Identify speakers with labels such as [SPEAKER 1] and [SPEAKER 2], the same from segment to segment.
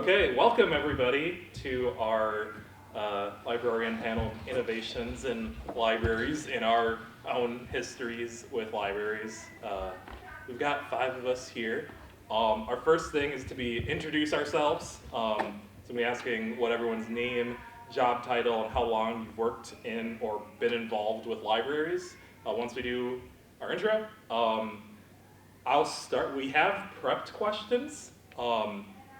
[SPEAKER 1] Okay, welcome everybody to our librarian panel, Innovations in Libraries, in our own histories with libraries. We've got 5 of us here. Our first thing is to introduce ourselves. So we'll be asking what everyone's name, job title, and how long you've worked in or been involved with libraries. Once we do our intro, I'll start. We have prepped questions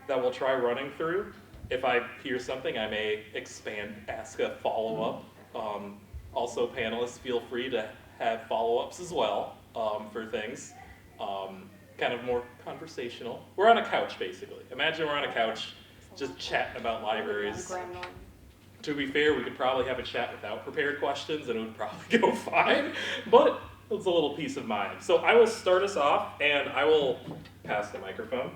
[SPEAKER 1] that we'll try running through. If I hear something, I may expand, ask a follow-up. Also, panelists, feel free to have follow-ups as well for things. Kind of more conversational. We're on a couch, basically. Imagine we're on a couch just chatting about libraries. To be fair, we could probably have a chat without prepared questions and it would probably go fine, but it's a little peace of mind. So I will start us off and I will pass the microphone.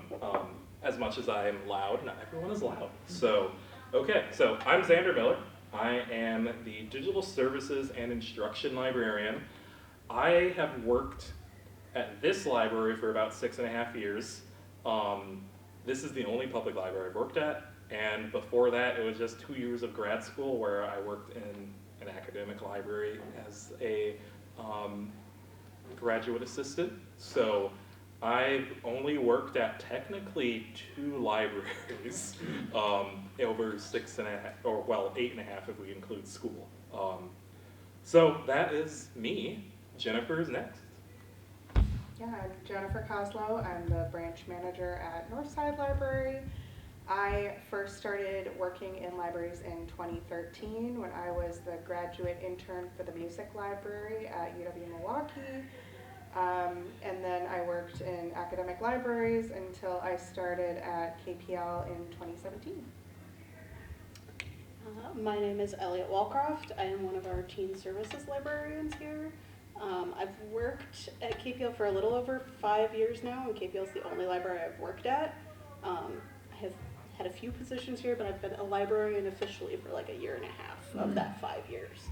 [SPEAKER 1] As much as I am loud, not everyone is loud. So, okay, so I'm Xander Miller. I am the Digital Services and Instruction Librarian. I have worked at this library for about 6.5 years. This is the only public library I've worked at, and before that it was just 2 years of grad school where I worked in an academic library as a graduate assistant. So I've only worked at technically 2 libraries over 6.5, or well, 8.5 if we include school. So that is me. Jennifer is next.
[SPEAKER 2] Yeah, I'm Jennifer Coslow. I'm the branch manager at Northside Library. I first started working in libraries in 2013 when I was the graduate intern for the music library at UW-Milwaukee. And then I worked in academic libraries until I started at KPL in 2017.
[SPEAKER 3] My name is Elliot Walcroft. I am one of our teen services librarians here. I've worked at KPL for a little over 5 years now, and KPL is the only library I've worked at. I have had a few positions here, but I've been a librarian officially for like 1.5 years of that 5 years.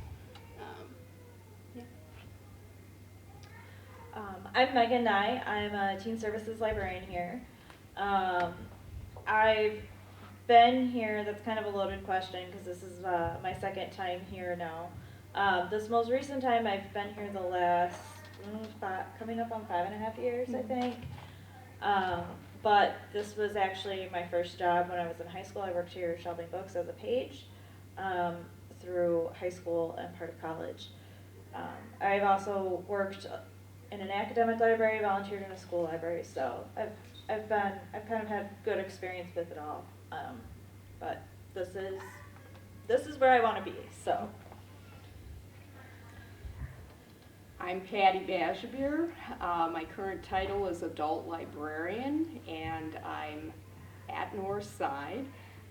[SPEAKER 4] I'm Megan Nye. I'm a teen services librarian here. I've been here, that's kind of a loaded question because this is my second time here now. This most recent time I've been here the last, coming up on 5.5 years, I think. But this was actually my first job when I was in high school. I worked here shelving books as a page through high school and part of college. I've also worked in an academic library, volunteered in a school library, so I've kind of had good experience with it all. But this is where I want to be. So
[SPEAKER 5] I'm Patty Bashir. My current title is adult librarian, and I'm at Northside.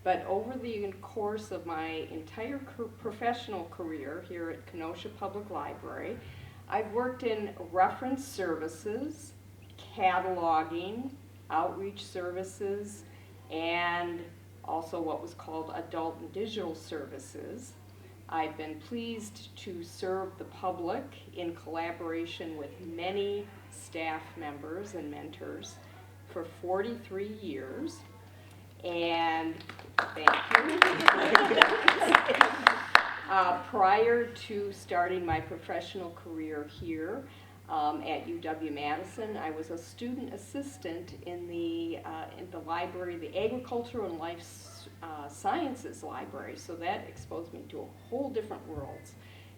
[SPEAKER 5] But over the course of my entire professional career here at Kenosha Public Library, I've worked in reference services, cataloging, outreach services, and also what was called adult and digital services. I've been pleased to serve the public in collaboration with many staff members and mentors for 43 years. And thank you. Prior to starting my professional career here at UW-Madison, I was a student assistant in the library, the Agricultural and Life Sciences Library. So that exposed me to a whole different worlds: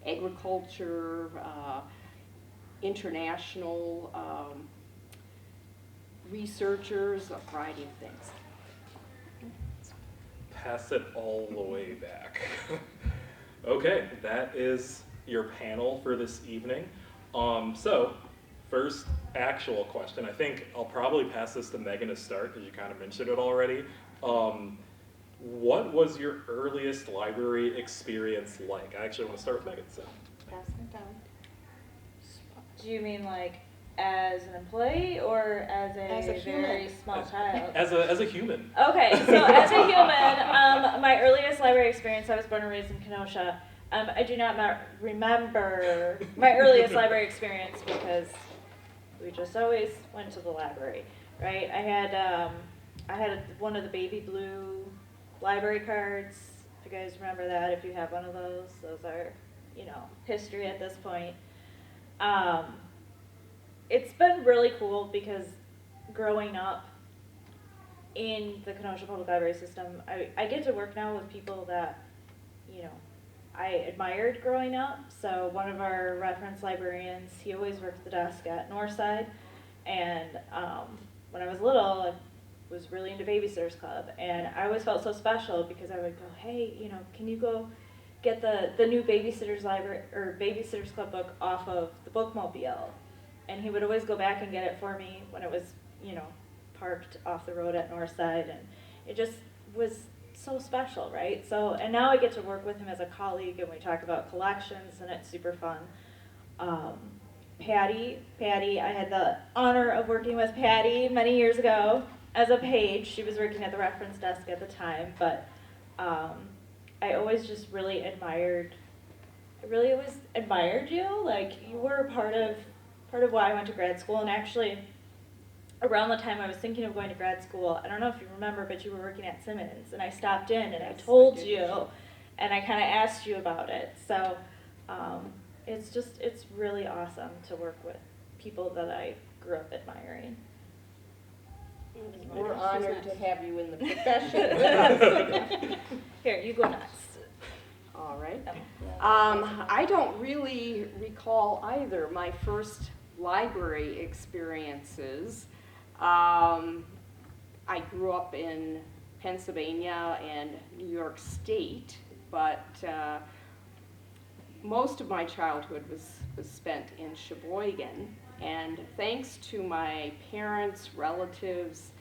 [SPEAKER 5] agriculture, international researchers, a variety of things.
[SPEAKER 1] Pass it all the way back. Okay, that is your panel for this evening. So, first actual question. I think I'll probably pass this to Megan to start because you kind of mentioned it already. What was your earliest library experience like? I actually want to start with Megan. So.
[SPEAKER 2] Pass it down.
[SPEAKER 4] do you mean like as an employee or as a very small child?
[SPEAKER 1] As a human.
[SPEAKER 4] Okay, so as a human, my earliest library experience, I was born and raised in Kenosha. I do not remember my earliest library experience because we just always went to the library, right? I had I had one of the baby blue library cards. If you guys remember that, if you have one of those are, you know, history at this point. It's been really cool because growing up in the Kenosha Public Library system, I get to work now with people that, you know, I admired growing up. So one of our reference librarians, he always worked the desk at Northside, and when I was little, I was really into Babysitters Club, and I always felt so special because I would go, hey, you know, can you go get the new Babysitters Library or Babysitters Club book off of the bookmobile? And he would always go back and get it for me when it was, you know, parked off the road at Northside, and it just was so special, right? So, and now I get to work with him as a colleague, and we talk about collections, and it's super fun. Patty, I had the honor of working with Patty many years ago as a page. She was working at the reference desk at the time, but I always just really admired you. Like, you were part of why I went to grad school, and actually around the time I was thinking of going to grad school, I don't know if you remember, but you were working at Simmons, and I stopped in and I told you, and I kind of asked you about it. So it's really awesome to work with people that I grew up admiring.
[SPEAKER 5] We're honored to have you in the profession with us.
[SPEAKER 4] Here, you go next.
[SPEAKER 5] All right. I don't really recall either my first library experiences. I grew up in Pennsylvania and New York State, but most of my childhood was spent in Sheboygan, and thanks to my parents, relatives,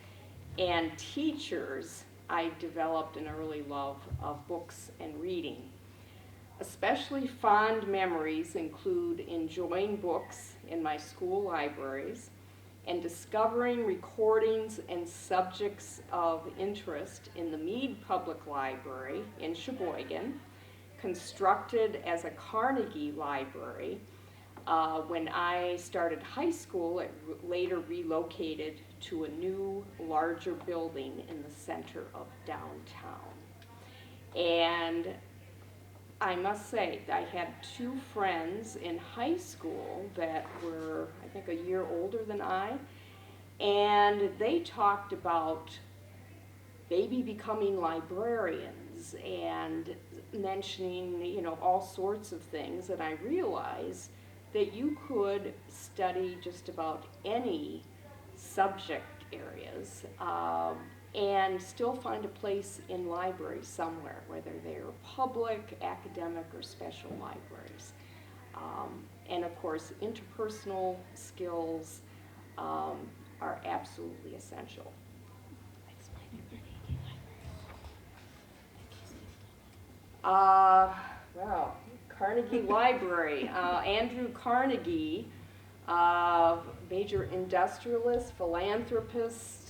[SPEAKER 5] and teachers, I developed an early love of books and reading. Especially fond memories include enjoying books in my school libraries and discovering recordings and subjects of interest in the Mead Public Library in Sheboygan, constructed as a Carnegie Library. When I started high school, it later relocated to a new, larger building in the center of downtown. And I must say, I had two friends in high school that were, I think, a year older than I, and they talked about maybe becoming librarians and mentioning, you know, all sorts of things, and I realized that you could study just about any subject areas and still find a place in libraries somewhere, whether they're public, academic, or special libraries. And of course, interpersonal skills are absolutely essential. Well, Carnegie Library. Andrew Carnegie, major industrialist, philanthropist,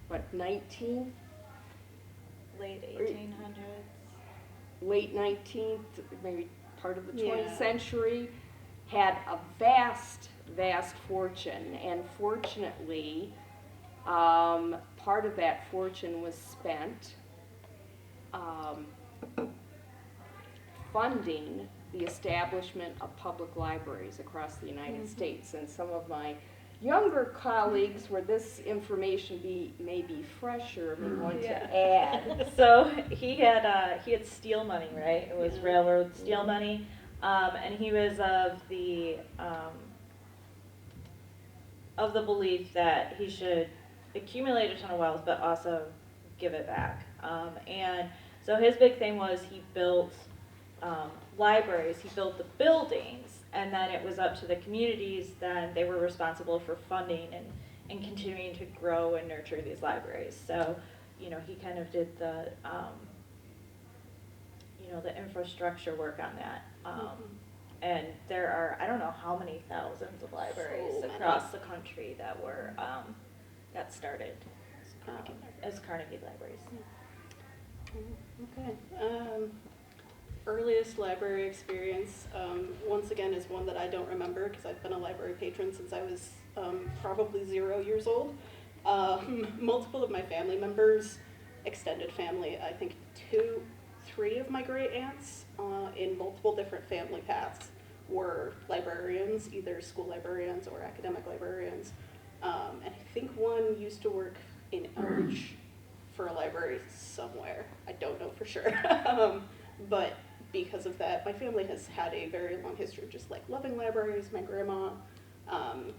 [SPEAKER 5] what, 19th?
[SPEAKER 4] Late 1800s.
[SPEAKER 5] Late 19th, maybe part of the 20th
[SPEAKER 3] Yeah.
[SPEAKER 5] century, had a vast, vast fortune, and fortunately, part of that fortune was spent funding the establishment of public libraries across the United States. And some of my younger colleagues, where this information may be fresher, may want to add.
[SPEAKER 4] So he had steel money, right? It was railroad steel money, and he was of the belief that he should accumulate a ton of wealth, but also give it back. And so his big thing was he built libraries, he built the buildings, and then it was up to the communities, then they were responsible for funding and continuing to grow and nurture these libraries. So, you know, he kind of did the, the infrastructure work on that. And there are, I don't know how many thousands of libraries across the country that were, that started as Carnegie Libraries.
[SPEAKER 3] Okay. Earliest library experience, once again, is one that I don't remember because I've been a library patron since I was probably 0 years old. Multiple of my family members, extended family, I think 3 of my great aunts in multiple different family paths were librarians, either school librarians or academic librarians. And I think one used to work in Elbridge for a library somewhere. I don't know for sure. But because of that, my family has had a very long history of just like loving libraries. My grandma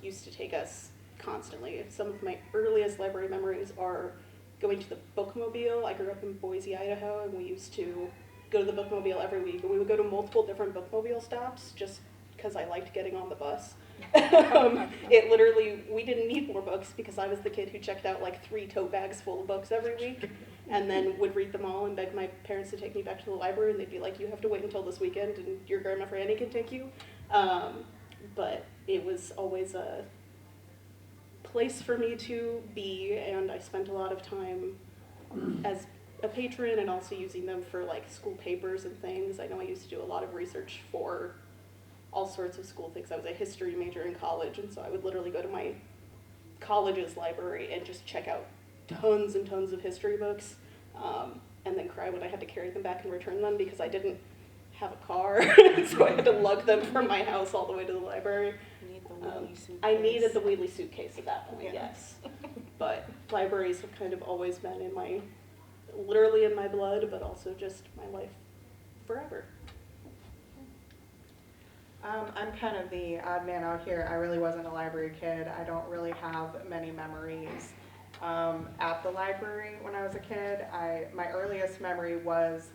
[SPEAKER 3] used to take us constantly. Some of my earliest library memories are going to the bookmobile. I grew up in Boise, Idaho, and we used to go to the bookmobile every week. We would go to multiple different bookmobile stops just because I liked getting on the bus. It literally, we didn't need more books because I was the kid who checked out like 3 tote bags full of books every week and then would read them all and beg my parents to take me back to the library, and they'd be like, you have to wait until this weekend and your grandma Franny can take you. But it was always a place for me to be, and I spent a lot of time as a patron and also using them for like school papers and things. I know I used to do a lot of research for all sorts of school things. I was a history major in college, and so I would literally go to my college's library and just check out tons and tons of history books, and then cry when I had to carry them back and return them because I didn't have a car, so I had to lug them from my house all the way to the library.
[SPEAKER 2] You need the Wheatley suitcase.
[SPEAKER 3] I needed the Wheatley suitcase at that point,
[SPEAKER 2] Yeah.
[SPEAKER 3] yes. But libraries have kind of always been literally in my blood, but also just my life forever.
[SPEAKER 2] I'm kind of the odd man out here. I really wasn't a library kid. I don't really have many memories at the library when I was a kid. My earliest memory was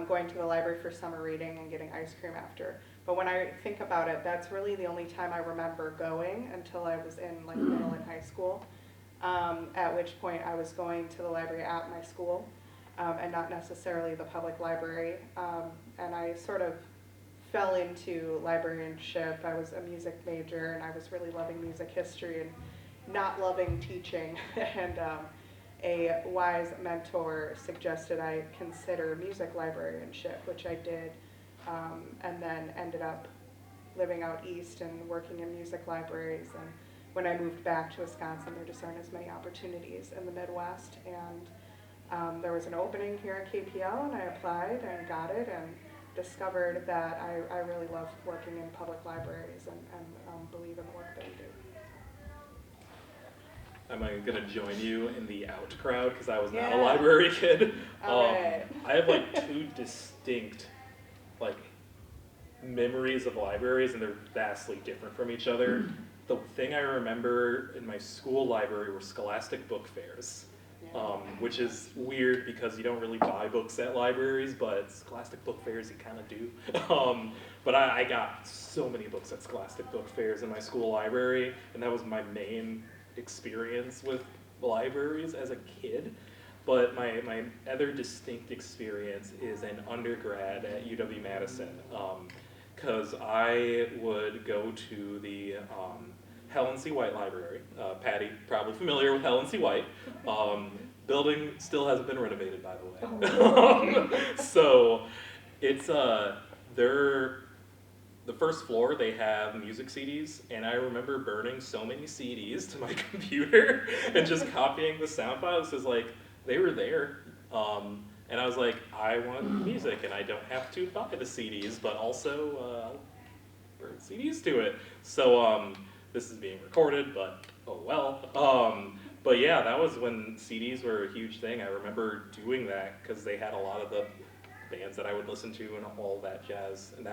[SPEAKER 2] going to the library for summer reading and getting ice cream after. But when I think about it, that's really the only time I remember going until I was in like middle and high school, at which point I was going to the library at my school and not necessarily the public library. And I sort of fell into librarianship. I was a music major and I was really loving music history and not loving teaching. And a wise mentor suggested I consider music librarianship, which I did, and then ended up living out east and working in music libraries. And when I moved back to Wisconsin, there just aren't as many opportunities in the Midwest. And there was an opening here at KPL, and I applied and got it, and discovered that I really love working in public libraries and believe in the work that we do.
[SPEAKER 1] Am I gonna join you in the out crowd because I was not a
[SPEAKER 2] Yeah.
[SPEAKER 1] library kid?
[SPEAKER 2] All right.
[SPEAKER 1] I have like 2 distinct like memories of libraries, and they're vastly different from each other. The thing I remember in my school library were scholastic book fairs. Which is weird because you don't really buy books at libraries, but scholastic book fairs you kind of do. But I got so many books at scholastic book fairs in my school library, and that was my main experience with libraries as a kid. But my other distinct experience is an undergrad at UW-Madison, because I would go to the Helen C. White Library. Patty, probably familiar with Helen C. White. Building still hasn't been renovated, by the way. So it's the first floor, they have music CDs, and I remember burning so many CDs to my computer and just copying the sound files because like they were there. And I was like, I want music, and I don't have to buy the CDs, but also I'll burn CDs to it. So this is being recorded, but oh well. But yeah, that was when CDs were a huge thing. I remember doing that because they had a lot of the bands that I would listen to and all that jazz. And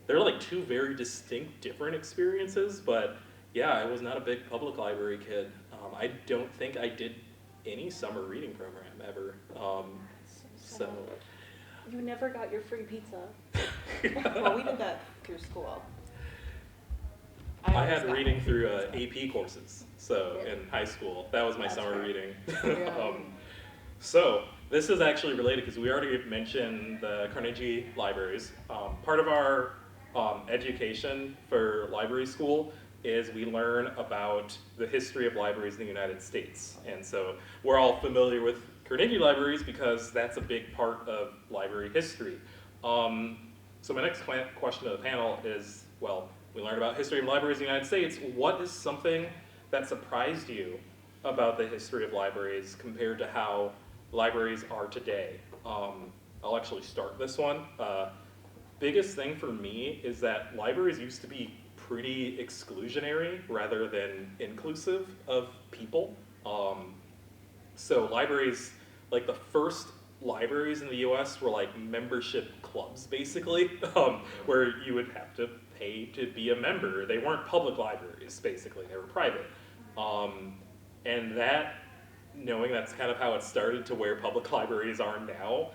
[SPEAKER 1] they're like 2 very distinct, different experiences. But yeah, I was not a big public library kid. I don't think I did any summer reading program ever. So
[SPEAKER 3] You never got your free pizza.
[SPEAKER 2] Well, we did that through school.
[SPEAKER 1] I
[SPEAKER 2] always
[SPEAKER 1] had
[SPEAKER 2] got
[SPEAKER 1] reading
[SPEAKER 2] my
[SPEAKER 1] through
[SPEAKER 2] pizza.
[SPEAKER 1] AP courses, so
[SPEAKER 2] Yeah.
[SPEAKER 1] in high school. That was my
[SPEAKER 2] That's
[SPEAKER 1] summer
[SPEAKER 2] fair.
[SPEAKER 1] reading.
[SPEAKER 2] Yeah.
[SPEAKER 1] So this is actually related because we already mentioned the Carnegie libraries. Part of our education for library school is we learn about the history of libraries in the United States. And so we're all familiar with Carnegie libraries because that's a big part of library history. So my next question to the panel is, well, we learned about history of libraries in the United States. What is something that surprised you about the history of libraries compared to how libraries are today. I'll actually start this one. Biggest thing for me is that libraries used to be pretty exclusionary rather than inclusive of people. So libraries, like the first libraries in the US were like membership clubs basically, where you would have to pay to be a member. They weren't public libraries basically, they were private. And that, knowing that's kind of how it started to where public libraries are now,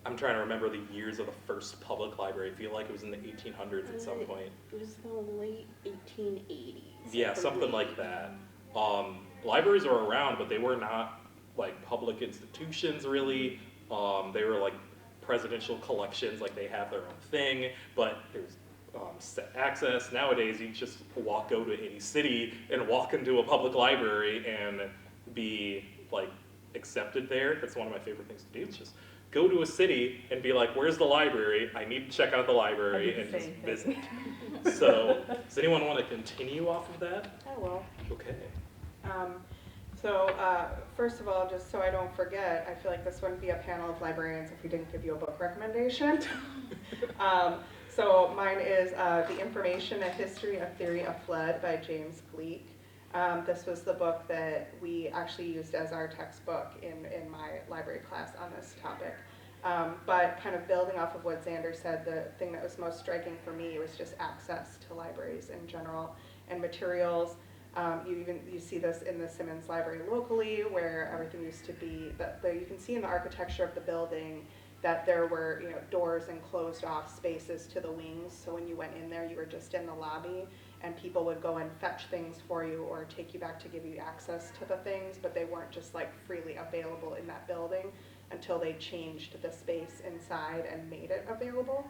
[SPEAKER 1] I'm trying to remember the years of the first public library. I feel like it was in the 1800s at some point.
[SPEAKER 3] It was the late 1880s.
[SPEAKER 1] Yeah, something like that. Libraries were around, but they were not like public institutions really. They were like presidential collections, like they have their own thing, but there's set access. Nowadays, you just go to any city and walk into a public library and be like accepted there. That's one of my favorite things to do. It's just go to a city and be like, where's the library? I need to check out the library and just visit. So, does anyone want to continue off of that?
[SPEAKER 2] I will.
[SPEAKER 1] Okay.
[SPEAKER 2] First of all, just so I don't forget, I feel like this wouldn't be a panel of librarians if we didn't give you a book recommendation. So mine is The Information, A History, A Theory of Flood by James Gleek. This was the book that we actually used as our textbook in my library class on this topic. But kind of building off of what Xander said, the thing that was most striking for me was just access to libraries in general and materials. You see this in the Simmons Library locally, where everything used to be, you can see in the architecture of the building that there were doors and closed off spaces to the wings. So when you went in there, you were just in the lobby, and people would go and fetch things for you or take you back to give you access to the things, but they weren't just like freely available in that building until they changed the space inside and made it available.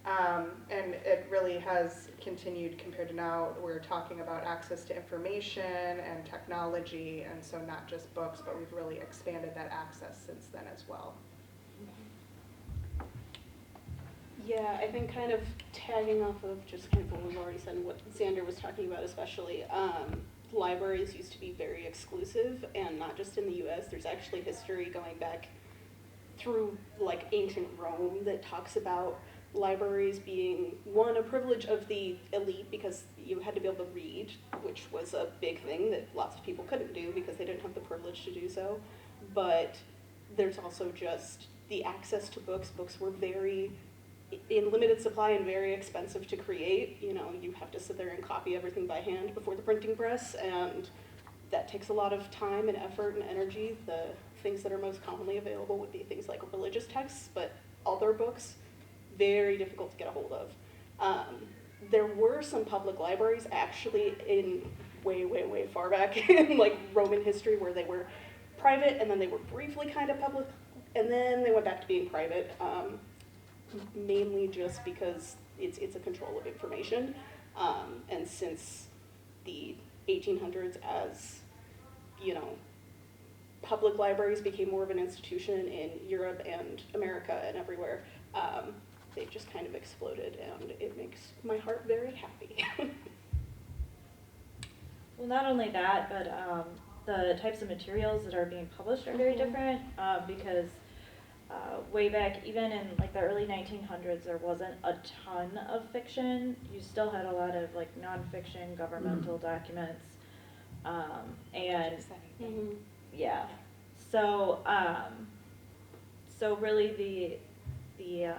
[SPEAKER 2] And it really has continued compared to now. We're talking about access to information and technology, and so not just books, but we've really expanded that access since then as well.
[SPEAKER 3] Yeah, I think kind of tagging off of just kind of what we've already said and what Xander was talking about especially, libraries used to be very exclusive, and not just in the US. There's actually history going back through like ancient Rome that talks about libraries being, one, a privilege of the elite because you had to be able to read, which was a big thing that lots of people couldn't do because they didn't have the privilege to do so. But there's also just the access to books. Books were very in limited supply and very expensive to create. You have to sit there and copy everything by hand before the printing press, and that takes a lot of time and effort and energy. The things that are most commonly available would be things like religious texts, but other books, very difficult to get a hold of. There were some public libraries actually in way far back in like Roman history where they were private, and then they were briefly kind of public, and then they went back to being private. Mainly just because it's a control of information, and since the 1800s, as public libraries became more of an institution in Europe and America and everywhere, they've just kind of exploded, and it makes my heart very happy.
[SPEAKER 4] Well, not only that, but the types of materials that are being published are very different, because way back, even in like the early 1900s, there wasn't a ton of fiction. You still had a lot of like nonfiction, governmental documents, and yeah. So so really the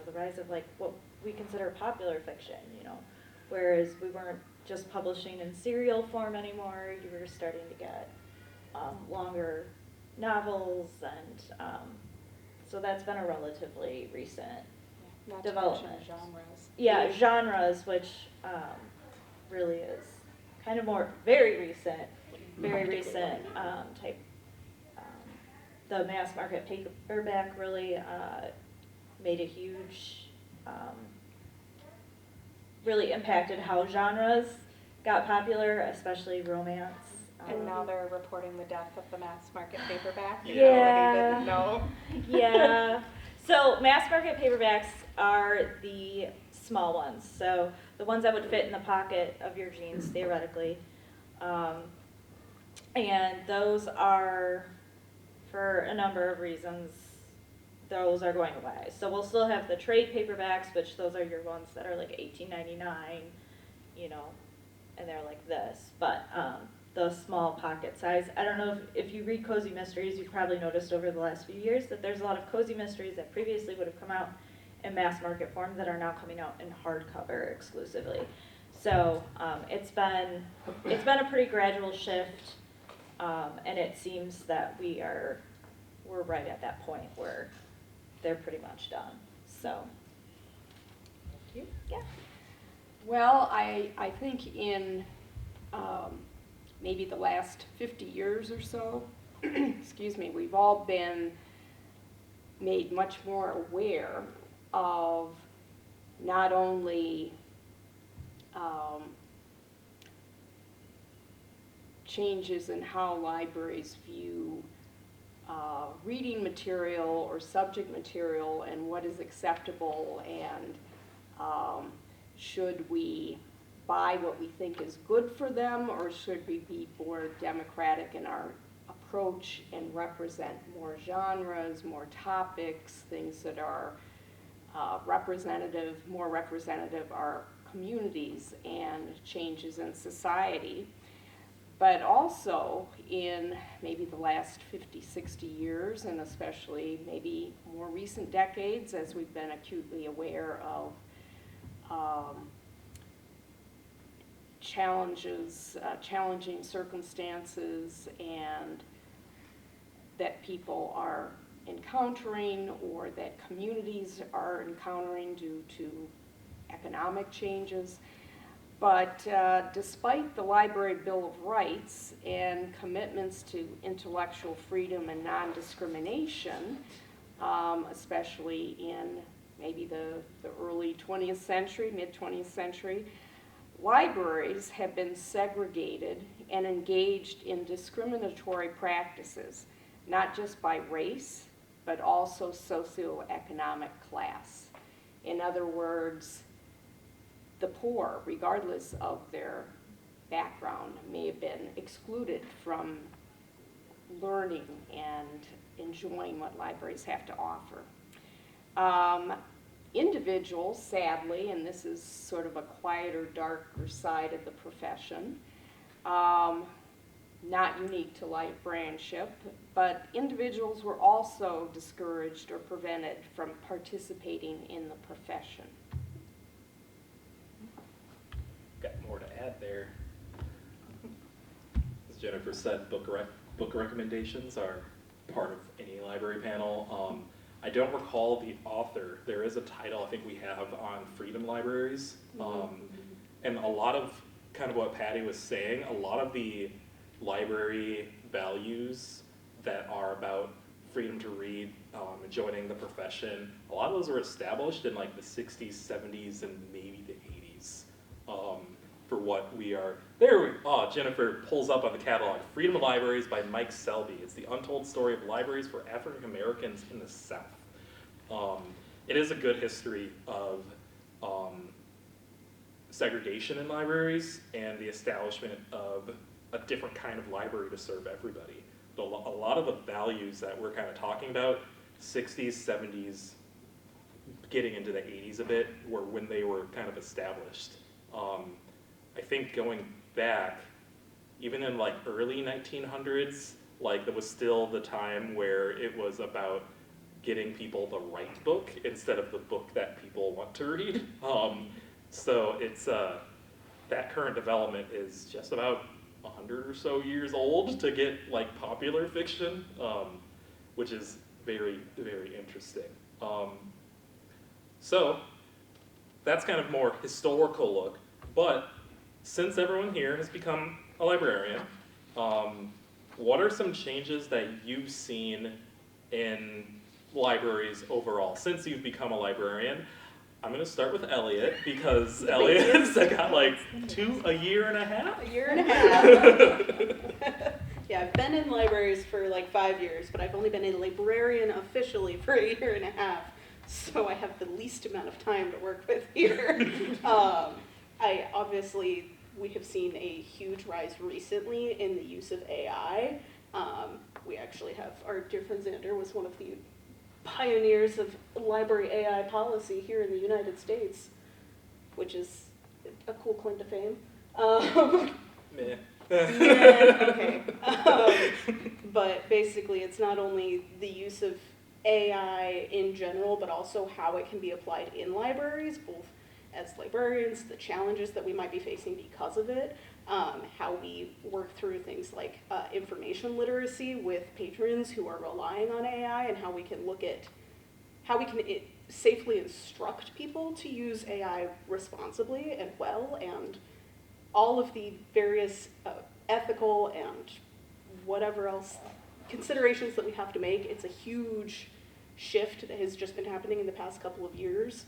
[SPEAKER 4] the rise of like what we consider popular fiction, whereas we weren't just publishing in serial form anymore. You were starting to get longer novels, and so that's been a relatively recent development.
[SPEAKER 2] Genres.
[SPEAKER 4] Yeah, genres, which really is kind of very recent type. The mass market paperback really made a huge, really impacted how genres got popular, especially romance.
[SPEAKER 2] And now they're reporting the death of the mass market paperback.
[SPEAKER 4] Yeah.
[SPEAKER 2] Didn't know.
[SPEAKER 4] Yeah. So mass market paperbacks are the small ones. So the ones that would fit in the pocket of your jeans, theoretically. And those are, for a number of reasons, those are going away. So we'll still have the trade paperbacks, which those are your ones that are like $18.99, you know, and they're like this. But the small pocket size, I don't know if you read Cozy Mysteries, you've probably noticed over the last few years that there's a lot of Cozy Mysteries that previously would have come out in mass market form that are now coming out in hardcover exclusively. So it's been a pretty gradual shift, and it seems that we're right at that point where they're pretty much done. So, thank you. Yeah.
[SPEAKER 5] Well, I think in maybe the last 50 years or so, excuse me, we've all been made much more aware of not only changes in how libraries view reading material or subject material and what is acceptable, and should we buy what we think is good for them, or should we be more democratic in our approach and represent more genres, more topics, things that are more representative of our communities and changes in society. But also in maybe the last 50, 60 years, and especially maybe more recent decades, as we've been acutely aware of challenging circumstances and that people are encountering, or that communities are encountering due to economic changes. But despite the Library Bill of Rights and commitments to intellectual freedom and non-discrimination, especially in maybe the early 20th century, mid-20th century, libraries have been segregated and engaged in discriminatory practices, not just by race, but also socioeconomic class. In other words, the poor, regardless of their background, may have been excluded from learning and enjoying what libraries have to offer. Individuals, sadly, and this is sort of a quieter, darker side of the profession, not unique to librarianship, but individuals were also discouraged or prevented from participating in the profession.
[SPEAKER 1] Got more to add there. As Jennifer said, book recommendations are part of any library panel. I don't recall the author. There is a title I think we have on freedom libraries. And a lot of kind of what Patty was saying, a lot of the library values that are about freedom to read, joining the profession, a lot of those were established in like the 60s, 70s, and maybe the 80s. For what we are, Jennifer pulls up on the catalog, Freedom of Libraries by Mike Selby. It's the untold story of libraries for African Americans in the South. It is a good history of segregation in libraries and the establishment of a different kind of library to serve everybody. But a lot of the values that we're kind of talking about, 60s, 70s, getting into the 80s a bit, were when they were kind of established. I think going back, even in like early 1900s, like there was still the time where it was about getting people the right book instead of the book that people want to read. So it's that current development is just about 100 or so years old to get like popular fiction, which is very, very interesting. So that's kind of more historical look, but since everyone here has become a librarian, what are some changes that you've seen in libraries overall since you've become a librarian? I'm going to start with Elliot, because Elliot's got like a year and a half?
[SPEAKER 3] A year and a half. Yeah, I've been in libraries for like 5 years, but I've only been a librarian officially for a year and a half, so I have the least amount of time to work with here. I obviously we have seen a huge rise recently in the use of AI. We actually have, our dear friend Xander was one of the pioneers of library AI policy here in the United States, which is a cool claim to fame.
[SPEAKER 1] Meh.
[SPEAKER 3] Okay. But basically, it's not only the use of AI in general, but also how it can be applied in libraries, both as librarians, the challenges that we might be facing because of it, how we work through things like information literacy with patrons who are relying on AI, and how we can look at how we can safely instruct people to use AI responsibly and well, and all of the various ethical and whatever else considerations that we have to make. It's a huge shift that has just been happening in the past couple of years.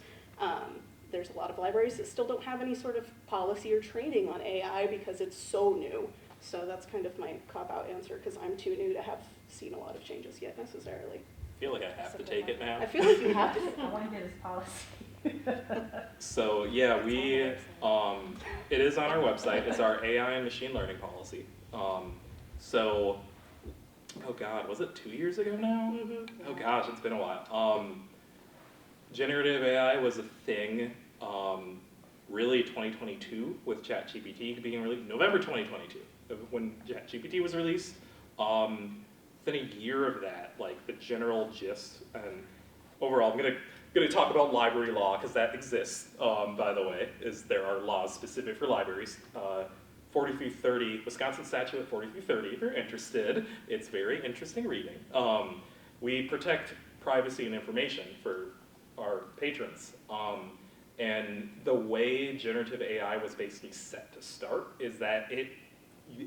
[SPEAKER 3] There's a lot of libraries that still don't have any sort of policy or training on AI because it's so new. So that's kind of my cop-out answer, because I'm too new to have seen a lot of changes yet necessarily.
[SPEAKER 1] I feel like I have to take it now.
[SPEAKER 3] I feel like you have to.
[SPEAKER 6] I want to get his policy.
[SPEAKER 1] So yeah, it is on our website. It's our AI and machine learning policy. So, oh God, was it 2 years ago now?
[SPEAKER 3] Mm-hmm.
[SPEAKER 1] Oh gosh, it's been a while. Generative AI was a thing, really 2022 with ChatGPT being released, November 2022, when ChatGPT was released. Within a year of that, like the general gist, and overall, I'm gonna talk about library law because that exists. By the way, there are laws specific for libraries. 4330, Wisconsin statute 4330. If you're interested, it's very interesting reading. We protect privacy and information for our patrons. And the way generative AI was basically set to start is that the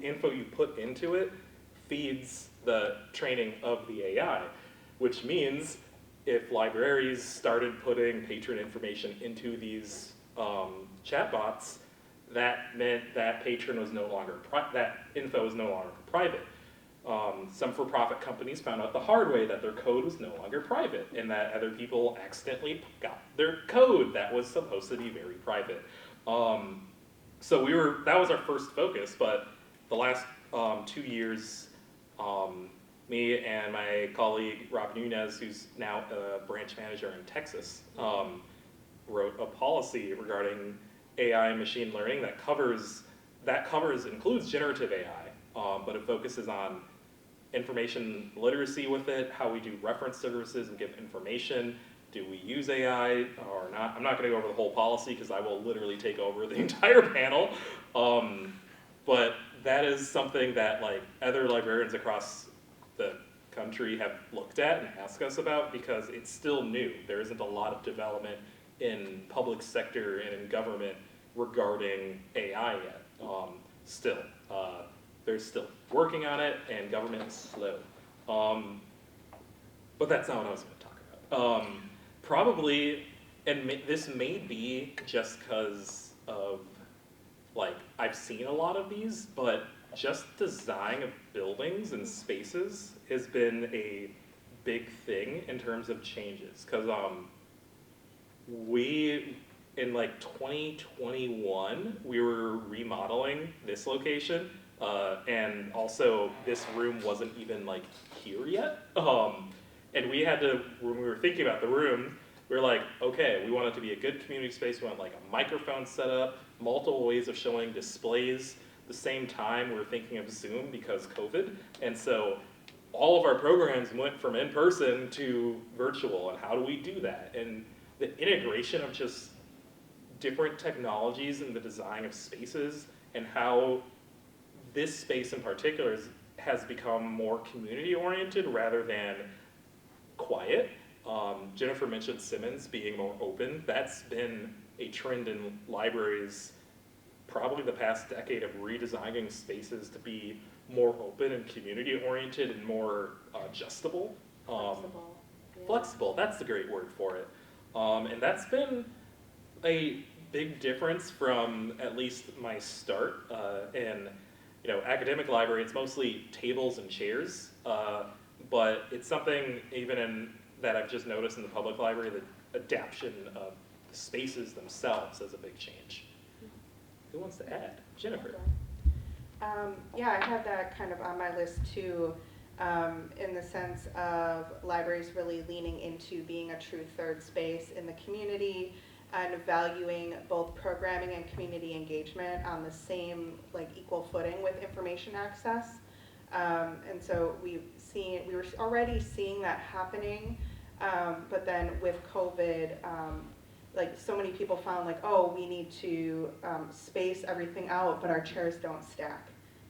[SPEAKER 1] info you put into it feeds the training of the AI, which means if libraries started putting patron information into these chatbots, that meant that patron was no longer that info was no longer private. Some for-profit companies found out the hard way that their code was no longer private, and that other people accidentally got their code that was supposed to be very private. So that was our first focus, but the last 2 years, me and my colleague Rob Nunez, who's now a branch manager in Texas, wrote a policy regarding AI and machine learning that includes generative AI, but it focuses on information literacy with it, how we do reference services and give information. Do we use AI or not? I'm not going to go over the whole policy because I will literally take over the entire panel. But that is something that like other librarians across the country have looked at and asked us about because it's still new. There isn't a lot of development in public sector and in government regarding AI yet. They're still working on it, and government is slow. But that's not what I was going to talk about. Probably, and this may be just because of, like, I've seen a lot of these, but just design of buildings and spaces has been a big thing in terms of changes. Because in like 2021, we were remodeling this location, and also this room wasn't even like here yet. And we had to, when we were thinking about the room, we were like, okay, we want it to be a good community space. We want like a microphone set up, multiple ways of showing displays. At the same time, we were thinking of Zoom because COVID. And so all of our programs went from in-person to virtual, and how do we do that? And the integration of just different technologies in the design of spaces, and how this space in particular has become more community-oriented rather than quiet. Jennifer mentioned Simmons being more open. That's been a trend in libraries probably the past decade of redesigning spaces to be more open and community-oriented and more adjustable.
[SPEAKER 4] Flexible. Yeah.
[SPEAKER 1] Flexible, that's the great word for it. And that's been a big difference from at least my start in academic library. It's mostly tables and chairs, but it's something even that I've just noticed in the public library, the adaptation of the spaces themselves is a big change. Who wants to add? Jennifer.
[SPEAKER 2] Yeah, I have that kind of on my list too, in the sense of libraries really leaning into being a true third space in the community and valuing both programming and community engagement on the same, like, equal footing with information access. And so we were already seeing that happening, but then with COVID, like, so many people found, like, oh, we need to space everything out, but our chairs don't stack,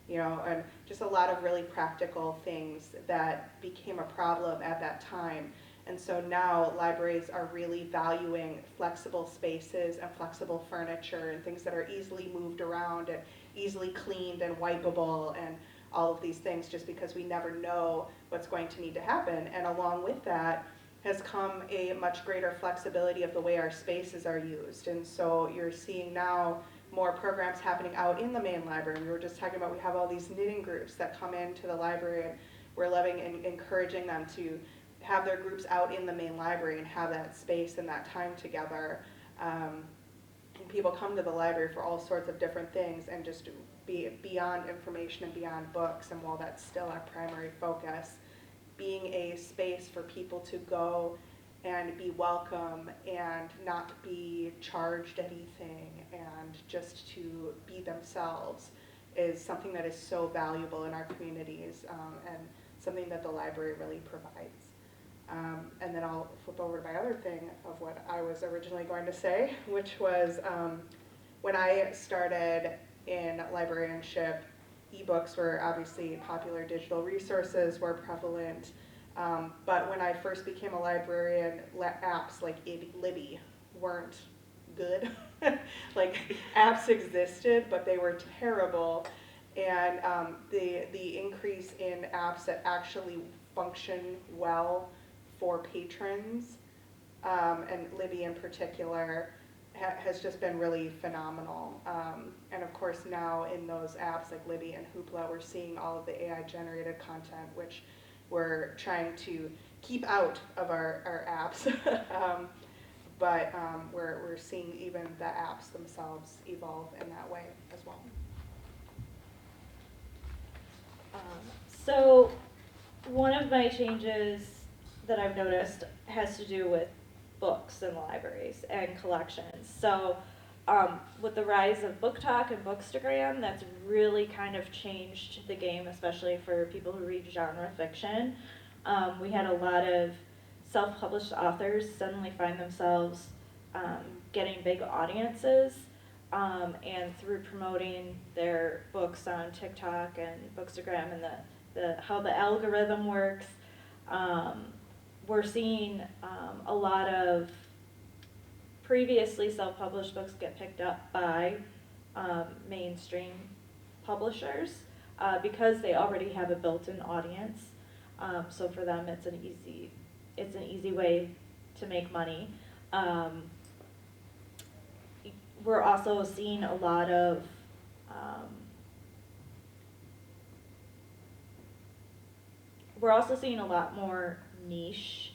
[SPEAKER 2] you know, and just a lot of really practical things that became a problem at that time. And so now libraries are really valuing flexible spaces and flexible furniture and things that are easily moved around and easily cleaned and wipeable and all of these things, just because we never know what's going to need to happen. And along with that has come a much greater flexibility of the way our spaces are used. And so you're seeing now more programs happening out in the main library. We were just talking about, we have all these knitting groups that come into the library, and we're loving and encouraging them to have their groups out in the main library and have that space and that time together. And people come to the library for all sorts of different things and just be beyond information and beyond books. And while that's still our primary focus, being a space for people to go and be welcome and not be charged anything and just to be themselves is something that is so valuable in our communities, and something that the library really provides. And then I'll flip over to my other thing of what I was originally going to say, which was when I started in librarianship, ebooks were obviously popular, digital resources were prevalent, but when I first became a librarian, apps like Libby weren't good. Like, apps existed, but they were terrible, and the increase in apps that actually function well for patrons, and Libby in particular, has just been really phenomenal. And of course now in those apps like Libby and Hoopla, we're seeing all of the AI generated content, which we're trying to keep out of our apps. But we're seeing even the apps themselves evolve in that way as well.
[SPEAKER 4] So one of my changes that I've noticed has to do with books in libraries and collections. So with the rise of Book Talk and Bookstagram, that's really kind of changed the game, especially for people who read genre fiction. We had a lot of self-published authors suddenly find themselves getting big audiences, and through promoting their books on TikTok and Bookstagram and how the algorithm works, we're seeing a lot of previously self-published books get picked up by mainstream publishers because they already have a built-in audience. So for them, it's an easy way to make money. We're also seeing a lot of more niche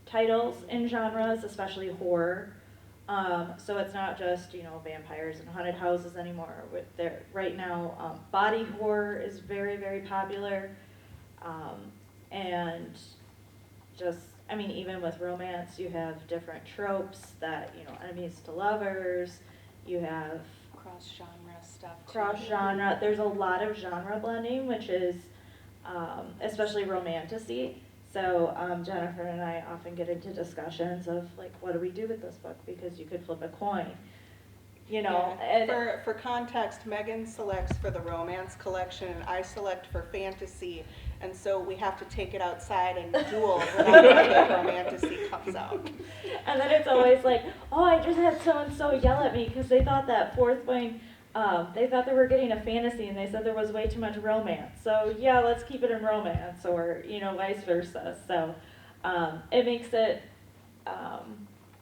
[SPEAKER 4] titles in genres, especially horror. So it's not just, vampires and haunted houses anymore. Right now, body horror is very, very popular. And just, even with romance, you have different tropes that, enemies to lovers, you have
[SPEAKER 3] Cross-genre stuff too.
[SPEAKER 4] cross-genre. There's a lot of genre blending, which is especially romantasy. So Jennifer and I often get into discussions of, like, what do we do with this book? Because you could flip a coin, And
[SPEAKER 2] For context, Megan selects for the romance collection, and I select for fantasy, and so we have to take it outside and duel whenever the romantasy comes out.
[SPEAKER 4] And then it's always like, oh, I just had so-and-so yell at me because they thought that fourth wing, they thought they were getting a fantasy and they said there was way too much romance. So yeah, let's keep it in romance, or, vice versa. So it makes it,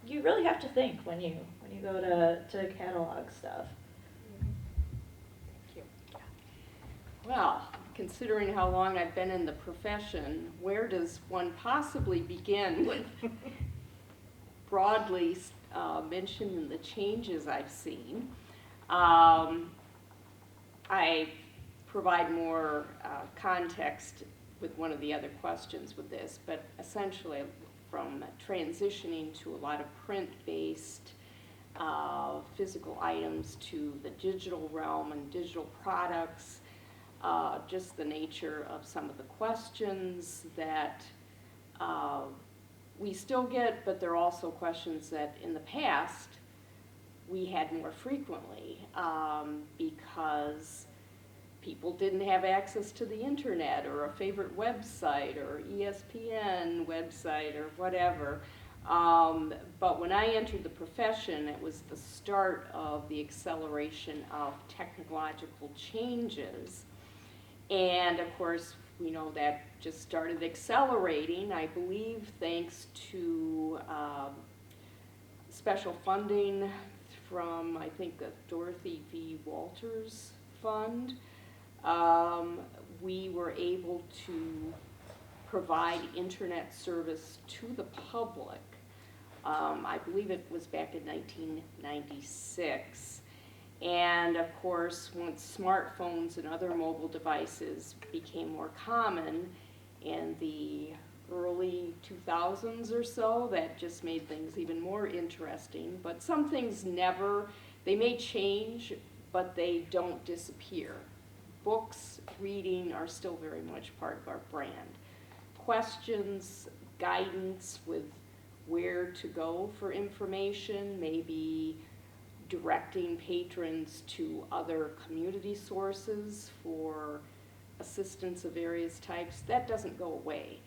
[SPEAKER 4] you really have to think when you go to catalog stuff.
[SPEAKER 2] Thank you.
[SPEAKER 5] Well, considering how long I've been in the profession, where does one possibly begin with broadly mentioning the changes I've seen? I provide more context with one of the other questions with this, but essentially from transitioning to a lot of print-based physical items to the digital realm and digital products, just the nature of some of the questions that we still get, but there are also questions that in the past we had more frequently because people didn't have access to the internet or a favorite website or ESPN website or whatever. But when I entered the profession, it was the start of the acceleration of technological changes. And of course, we know that just started accelerating, I believe, thanks to special funding from, I think, the Dorothy V. Walters Fund. We were able to provide internet service to the public. I believe it was back in 1996. And of course, once smartphones and other mobile devices became more common in the early 2000s or so, that just made things even more interesting. But some things never, they may change, but they don't disappear. Books, reading are still very much part of our brand. Questions, guidance with where to go for information, maybe directing patrons to other community sources for assistance of various types, that doesn't go away.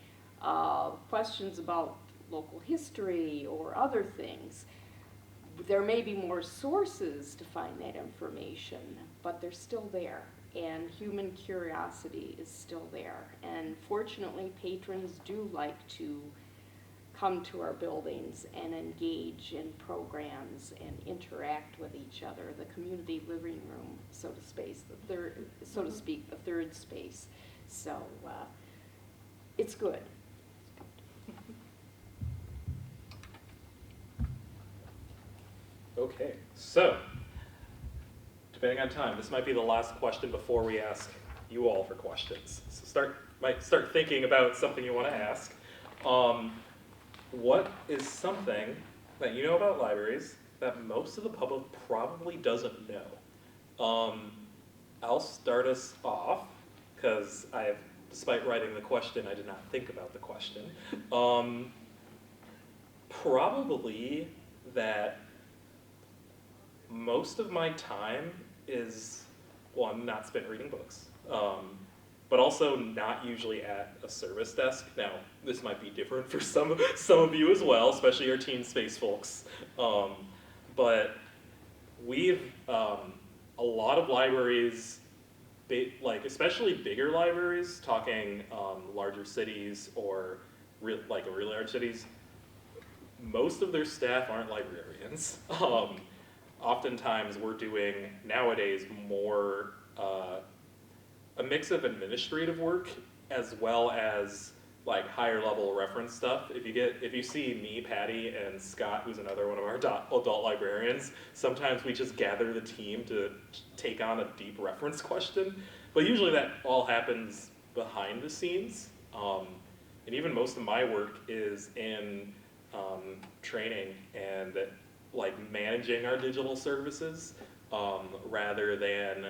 [SPEAKER 5] Questions about local history or other things, there may be more sources to find that information, but they're still there, and human curiosity is still there. And fortunately, patrons do like to come to our buildings and engage in programs and interact with each other. The community living room, so to speak, the third space. So it's good.
[SPEAKER 1] Okay, so depending on time, this might be the last question before we ask you all for questions. So might start thinking about something you want to ask. What is something that you know about libraries that most of the public probably doesn't know? I'll start us off, because despite writing the question, I did not think about the question. Probably that most of my time is, one, not spent reading books, but also not usually at a service desk. Now, this might be different for some of you as well, especially our teen space folks. But we've, a lot of libraries, especially bigger libraries, talking larger cities or really large cities, most of their staff aren't librarians. Oftentimes we're doing, nowadays, more a mix of administrative work as well as higher level reference stuff. If you see me, Patty, and Scott, who's another one of our adult librarians, sometimes we just gather the team to take on a deep reference question. But usually that all happens behind the scenes. And even most of my work is in training and managing our digital services rather than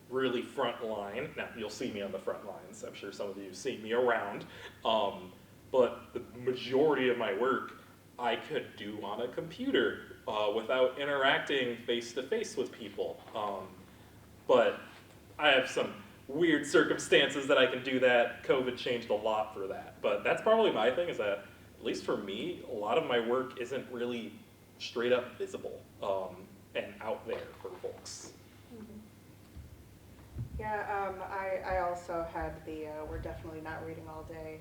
[SPEAKER 1] really front line. Now, you'll see me on the front lines. I'm sure some of you see me around. But the majority of my work I could do on a computer without interacting face-to-face with people. But I have some weird circumstances that I can do that. COVID changed a lot for that. But that's probably my thing, is that, at least for me, a lot of my work isn't really straight up visible and out there for folks.
[SPEAKER 2] Yeah, I also had the we're definitely not reading all day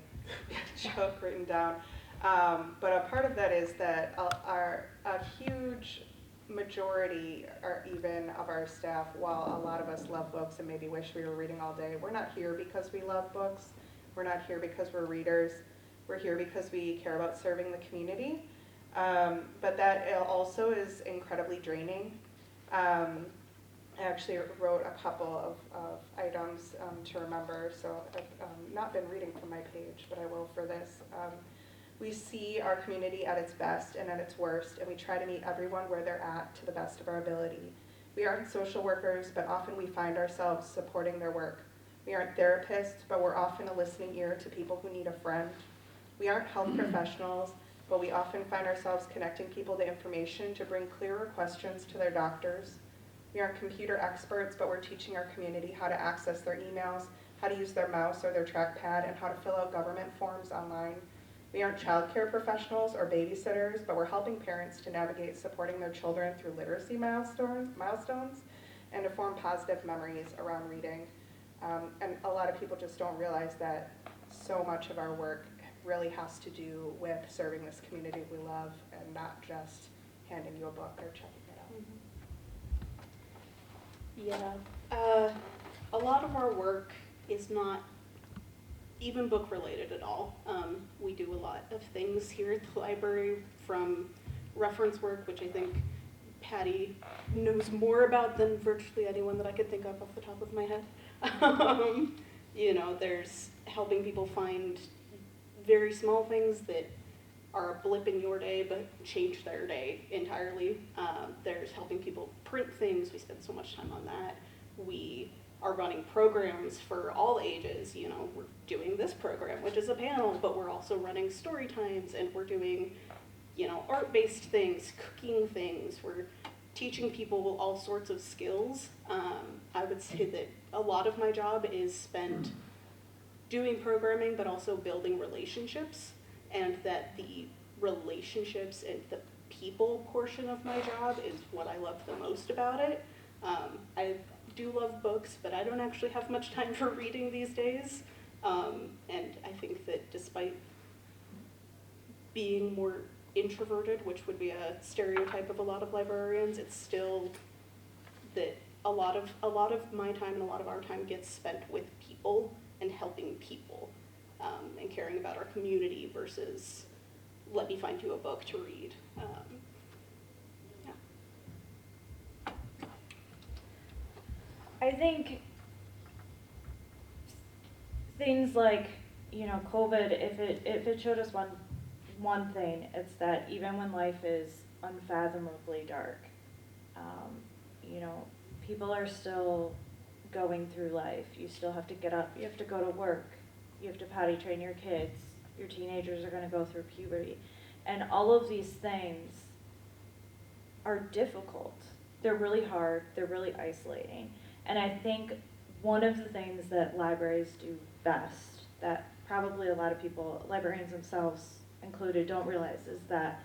[SPEAKER 2] joke written down. But a part of that is that a huge majority, or even of our staff, while a lot of us love books and maybe wish we were reading all day, we're not here because we love books. We're not here because we're readers. We're here because we care about serving the community. But that also is incredibly draining. I actually wrote a couple of items to remember, so I've not been reading from my page, but I will for this. We see our community at its best and at its worst, and we try to meet everyone where they're at to the best of our ability. We aren't social workers, but often we find ourselves supporting their work. We aren't therapists, but we're often a listening ear to people who need a friend. We aren't health professionals, but we often find ourselves connecting people to information to bring clearer questions to their doctors. We aren't computer experts, but we're teaching our community how to access their emails, how to use their mouse or their trackpad, and how to fill out government forms online. We aren't childcare professionals or babysitters, but we're helping parents to navigate supporting their children through literacy milestones and to form positive memories around reading. And a lot of people just don't realize that so much of our work really has to do with serving this community we love and not just handing you a book or checking it out.
[SPEAKER 3] Yeah, a lot of our work is not even book related at all. We do a lot of things here at the library, from reference work, which I think Patty knows more about than virtually anyone that I could think of off the top of my head. You know, there's helping people find very small things that are a blip in your day but change their day entirely. There's helping people print things. We spend so much time on that. We are running programs for all ages. You know, we're doing this program, which is a panel, but we're also running story times, and we're doing, you know, art-based things, cooking things. We're teaching people all sorts of skills. I would say that a lot of my job is spent doing programming, but also building relationships, and that the relationships and the people portion of my job is what I love the most about it. I do love books, but I don't actually have much time for reading these days. And I think that despite being more introverted, which would be a stereotype of a lot of librarians, it's still that a lot of my time and a lot of our time gets spent with people and helping people, and caring about our community versus let me find you a book to read. Yeah.
[SPEAKER 4] I think things like, you know, COVID, if it showed us one thing, it's that even when life is unfathomably dark, you know, people are still going through life. You still have to get up, you have to go to work, you have to potty train your kids, your teenagers are going to go through puberty. And all of these things are difficult. They're really hard, they're really isolating. And I think one of the things that libraries do best, that probably a lot of people, librarians themselves included, don't realize, is that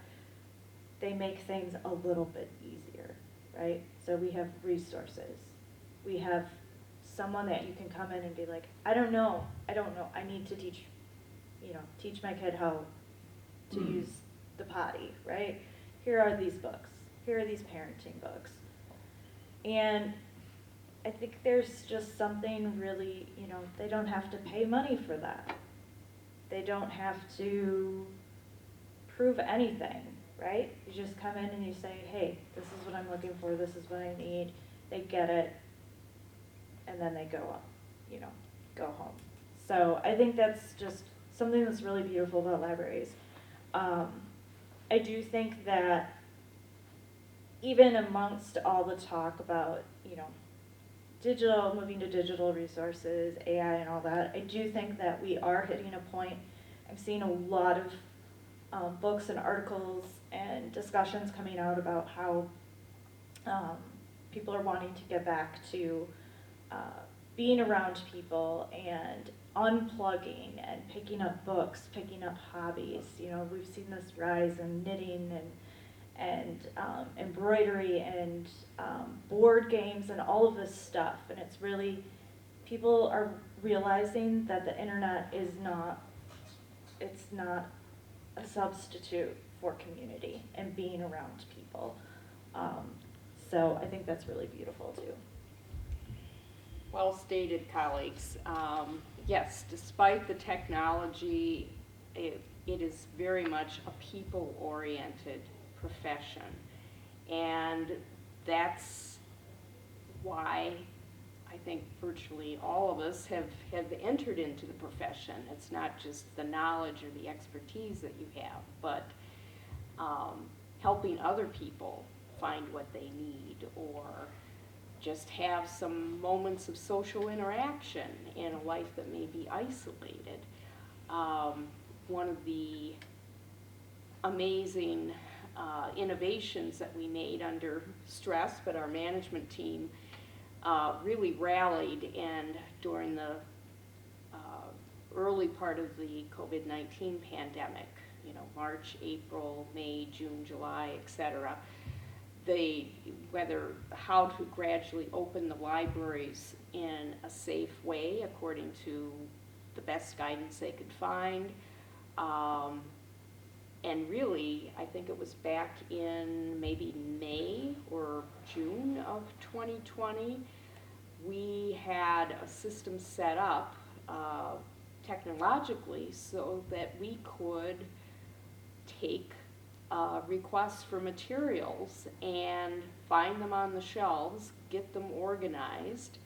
[SPEAKER 4] they make things a little bit easier, right? So we have resources. We have someone that you can come in and be like, I don't know, I need to teach my kid how to use the potty, right? Here are these books. Here are these parenting books. And I think there's just something really, you know, they don't have to pay money for that. They don't have to prove anything, right? You just come in and you say, hey, this is what I'm looking for, this is what I need. They get it, and then they go home. So I think that's just something that's really beautiful about libraries. I do think that even amongst all the talk about, you know, moving to digital resources, AI and all that, I do think that we are hitting a point. I'm seeing a lot of books and articles and discussions coming out about how people are wanting to get back to being around people and unplugging and picking up books, picking up hobbies. You know, we've seen this rise in knitting and embroidery and board games and all of this stuff. And it's really, people are realizing that the internet is not a substitute for community and being around people. So I think that's really beautiful too.
[SPEAKER 5] Well stated, colleagues. Yes, despite the technology, it is very much a people-oriented profession. And that's why I think virtually all of us have entered into the profession. It's not just the knowledge or the expertise that you have, but helping other people find what they need, or just have some moments of social interaction in a life that may be isolated. One of the amazing innovations that we made under stress, but our management team really rallied, and during the early part of the COVID-19 pandemic, March, April, May, June, July, etc., how to gradually open the libraries in a safe way according to the best guidance they could find. And really, I think it was back in maybe May or June of 2020, we had a system set up technologically so that we could take requests for materials and find them on the shelves, get them organized,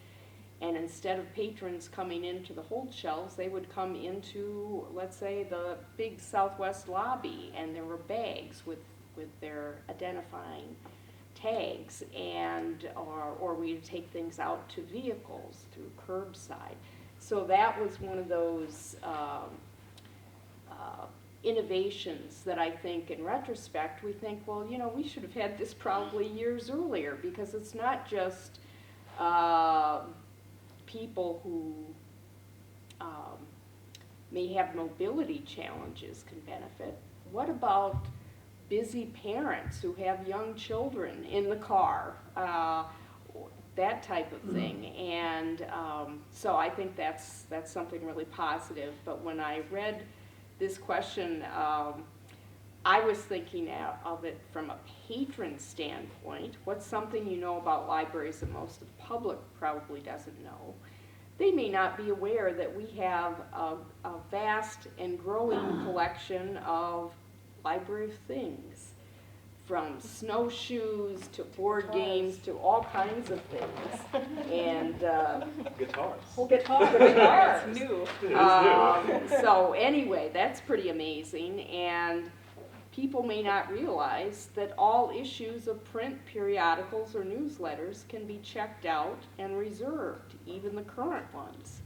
[SPEAKER 5] and instead of patrons coming into the hold shelves, they would come into, let's say, the big Southwest lobby, and there were bags with their identifying tags, and or we'd take things out to vehicles through curbside. So that was one of those innovations that I think, in retrospect, we think, well, we should have had this probably years earlier, because it's not just people who may have mobility challenges can benefit. What about busy parents who have young children in the car? That type of thing. And so I think that's something really positive. But when I read this question, I was thinking of it from a patron standpoint. What's something you know about libraries that most of the public probably doesn't know? They may not be aware that we have a vast and growing collection of library of things, from snowshoes to board games to all kinds of things. And
[SPEAKER 1] Guitars.
[SPEAKER 5] guitars.
[SPEAKER 3] New.
[SPEAKER 1] It is new.
[SPEAKER 5] So anyway, that's pretty amazing, and people may not realize that all issues of print periodicals or newsletters can be checked out and reserved, even the current ones.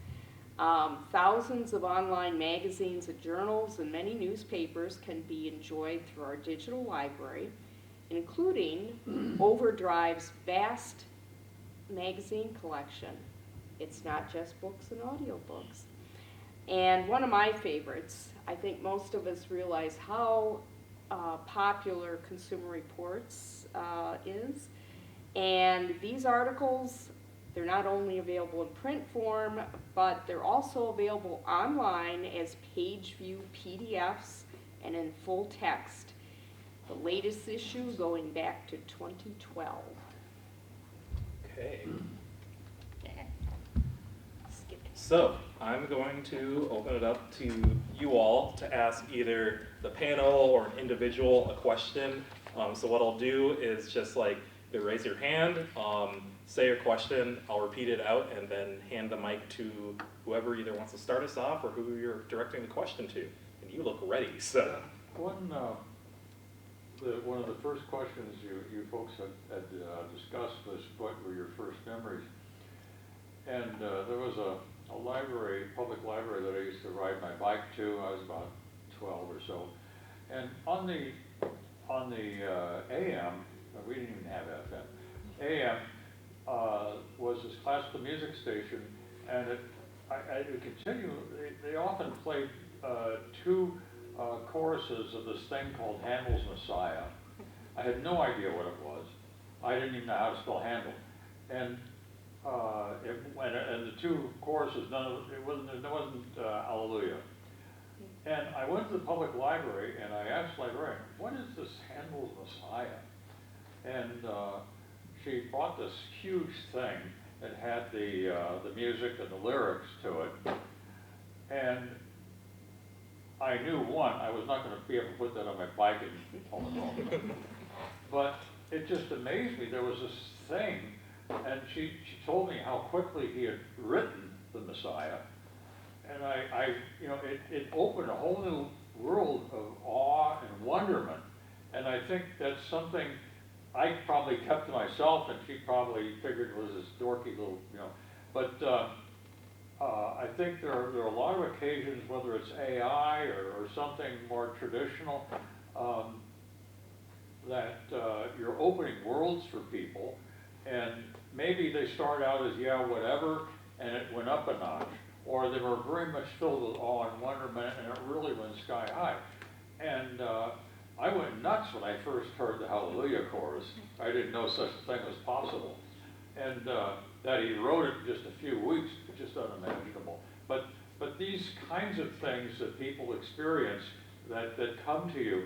[SPEAKER 5] Thousands of online magazines and journals and many newspapers can be enjoyed through our digital library, including Overdrive's vast magazine collection. It's not just books and audiobooks. And one of my favorites, I think most of us realize how popular Consumer Reports is. And these articles, they're not only available in print form, but they're also available online as page view PDFs and in full text. The latest issue going back to 2012.
[SPEAKER 1] Okay. So I'm going to open it up to you all to ask either the panel or an individual a question. So what I'll do is just either raise your hand, say your question, I'll repeat it out, and then hand the mic to whoever either wants to start us off or who you're directing the question to. And you look ready, so.
[SPEAKER 7] One of the first questions you folks had discussed was what were your first memories. And there was a public library that I used to ride my bike to. I was about 12 or so. And on the AM, we didn't even have FM, AM was this classical music station, and I continue, they often played two choruses of this thing called Handel's Messiah. I had no idea what it was. I didn't even know how to spell Handel. And and the two choruses, there wasn't Hallelujah. And I went to the public library and I asked the librarian, what is this Handel's Messiah? And she bought this huge thing that had the music and the lyrics to it. And I knew, one, I was not going to be able to put that on my bike and pull it home. But it just amazed me. There was this thing And she told me how quickly he had written the Messiah. And it opened a whole new world of awe and wonderment. And I think that's something I probably kept to myself, and she probably figured was this dorky little, But I think there are a lot of occasions, whether it's AI or something more traditional, that you're opening worlds for people, and maybe they start out as, yeah, whatever, and it went up a notch. Or they were very much filled with awe and wonderment, and it really went sky high. And I went nuts when I first heard the Hallelujah chorus. I didn't know such a thing was possible. And that he wrote it in just a few weeks, just unimaginable. But these kinds of things that people experience that come to you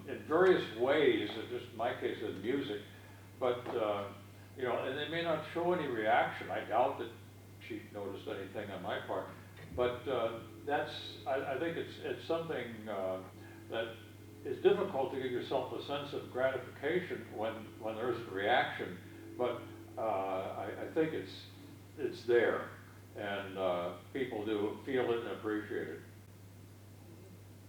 [SPEAKER 7] in various ways, and just in my case with music, but and they may not show any reaction. I doubt that she noticed anything on my part, but I think it's something that is difficult to give yourself a sense of gratification when there's a reaction, but I think it's there, and people do feel it and appreciate it.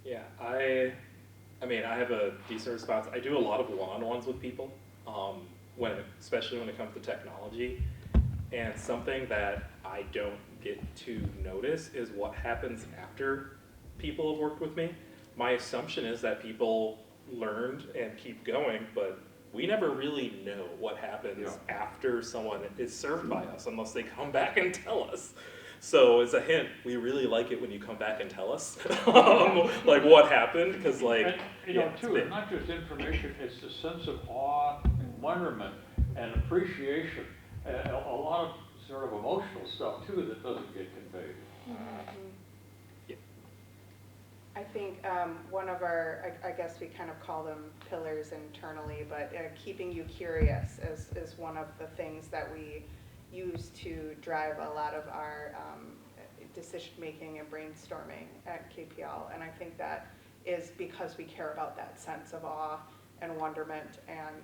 [SPEAKER 1] Yeah, I mean, I have a decent response. I do a lot of one-on-ones with people, especially when it comes to technology. And something that I don't get to notice is what happens after people have worked with me. My assumption is that people learned and keep going, but we never really know what happens after someone is served by us unless they come back and tell us. So as a hint, we really like it when you come back and tell us like what happened, because
[SPEAKER 7] And, too, it's not just information, it's the sense of awe and wonderment and appreciation. A lot of sort of emotional stuff too that doesn't get conveyed.
[SPEAKER 1] Yeah.
[SPEAKER 2] I think one of our, I guess we kind of call them pillars internally, but keeping you curious is one of the things that we use to drive a lot of our decision making and brainstorming at KPL. And I think that is because we care about that sense of awe and wonderment, and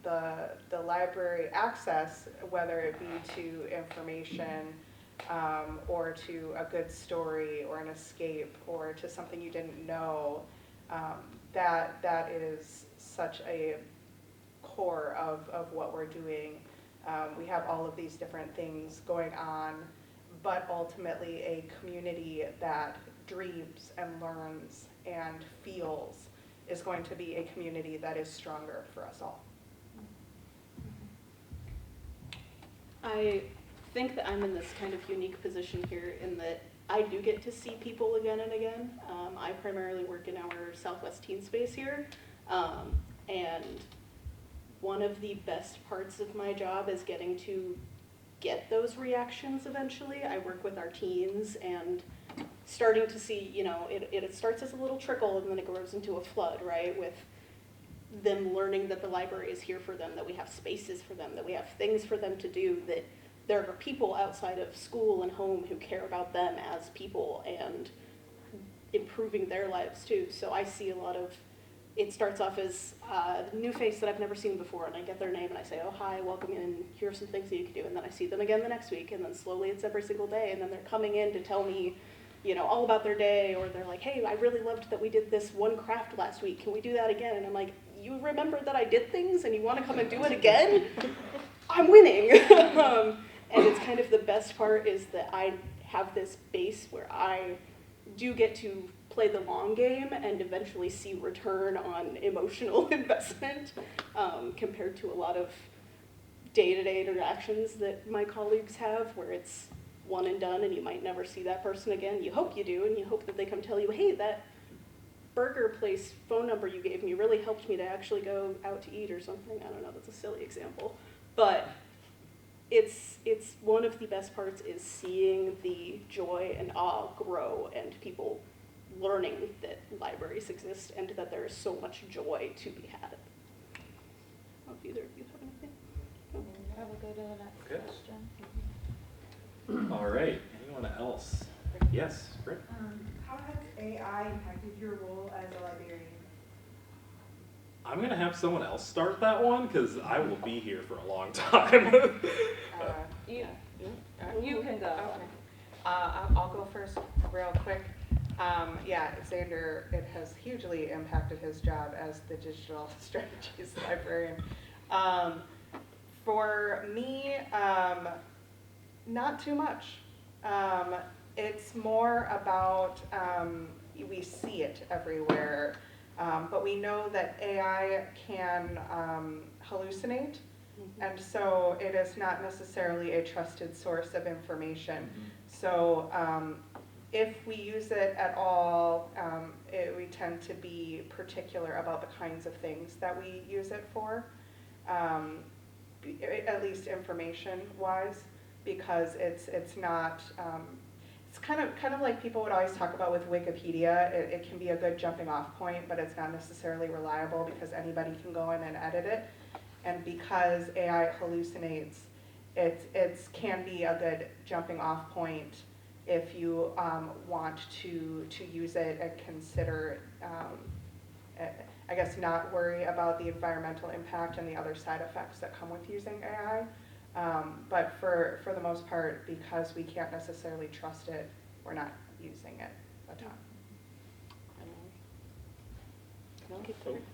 [SPEAKER 2] the library access, whether it be to information or to a good story or an escape or to something you didn't know, that is such a core of what we're doing. We have all of these different things going on, but ultimately a community that dreams and learns and feels is going to be a community that is stronger for us all.
[SPEAKER 3] I think that I'm in this kind of unique position here in that I do get to see people again and again. I primarily work in our Southwest teen space here, and one of the best parts of my job is getting to get those reactions eventually. I work with our teens and starting to see, it starts as a little trickle and then it grows into a flood, right? With them learning that the library is here for them, that we have spaces for them, that we have things for them to do, that there are people outside of school and home who care about them as people and improving their lives too. So I see a lot of, it starts off as a new face that I've never seen before, and I get their name and I say, oh, hi, welcome in, here are some things that you can do, and then I see them again the next week, and then slowly it's every single day, and then they're coming in to tell me, all about their day, or they're like, hey, I really loved that we did this one craft last week, can we do that again? And I'm like, you remember that I did things and you want to come and do it again? I'm winning. And it's kind of the best part is that I have this base where I do get to play the long game and eventually see return on emotional investment compared to a lot of day-to-day interactions that my colleagues have where it's one and done and you might never see that person again. You hope you do, and you hope that they come tell you, hey, that burger place phone number you gave me really helped me to actually go out to eat or something. I don't know, that's a silly example. But it's one of the best parts is seeing the joy and awe grow and people learning that libraries exist and that there is so much joy to be had. I don't know if either of you have anything. No?
[SPEAKER 4] We'll go to the next
[SPEAKER 1] Okay.
[SPEAKER 4] question.
[SPEAKER 1] All right, anyone else? Yes, Britt?
[SPEAKER 6] How has AI impacted your role as a librarian?
[SPEAKER 1] I'm gonna have someone else start that one because I will be here for a long time.
[SPEAKER 4] You,
[SPEAKER 2] Uh,
[SPEAKER 4] you can go.
[SPEAKER 2] Okay. I'll go first real quick. Yeah, Xander, it has hugely impacted his job as the digital strategies librarian. For me, not too much. It's more about, we see it everywhere, but we know that AI can hallucinate. And so it is not necessarily a trusted source of information. So if we use it at all, we tend to be particular about the kinds of things that we use it for, at least information-wise, because it's not. It's kind of like people would always talk about with Wikipedia. It can be a good jumping off point, but it's not necessarily reliable because anybody can go in and edit it. And because AI hallucinates, it can be a good jumping off point if you want to use it and consider, I guess, not worry about the environmental impact and the other side effects that come with using AI. But for the most part, because we can't necessarily trust it, we're not using it a ton.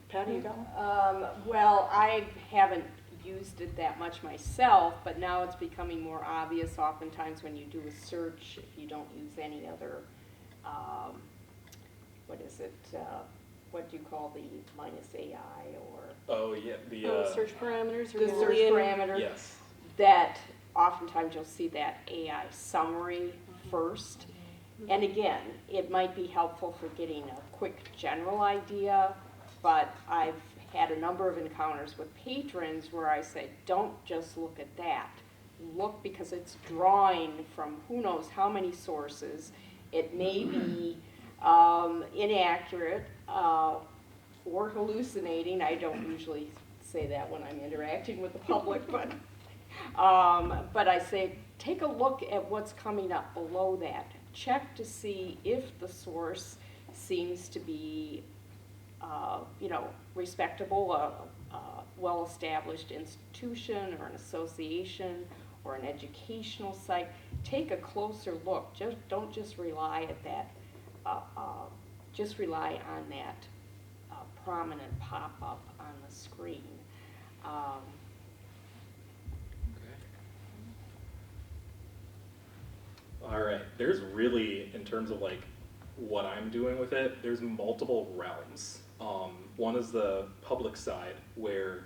[SPEAKER 2] Patty, you got one?
[SPEAKER 5] Well, I haven't used it that much myself, but now it's becoming more obvious oftentimes when you do a search, if you don't use any other, what is it, what do you call the minus AI or?
[SPEAKER 1] Oh yeah,
[SPEAKER 3] Search parameters or
[SPEAKER 5] The search parameter.
[SPEAKER 1] yes.
[SPEAKER 5] That oftentimes you'll see that AI summary first. And again, it might be helpful for getting a quick general idea, but I've had a number of encounters with patrons where I say, don't just look at that. Look, because it's drawing from who knows how many sources. It may be inaccurate or hallucinating. I don't usually say that when I'm interacting with the public, but I say, take a look at what's coming up below that. Check to see if the source seems to be, respectable, a well-established institution or an association or an educational site. Take a closer look. Don't just rely at that. Just rely on that prominent pop-up on the screen.
[SPEAKER 1] All right, there's really, in terms of like what I'm doing with it, there's multiple realms. One is the public side, where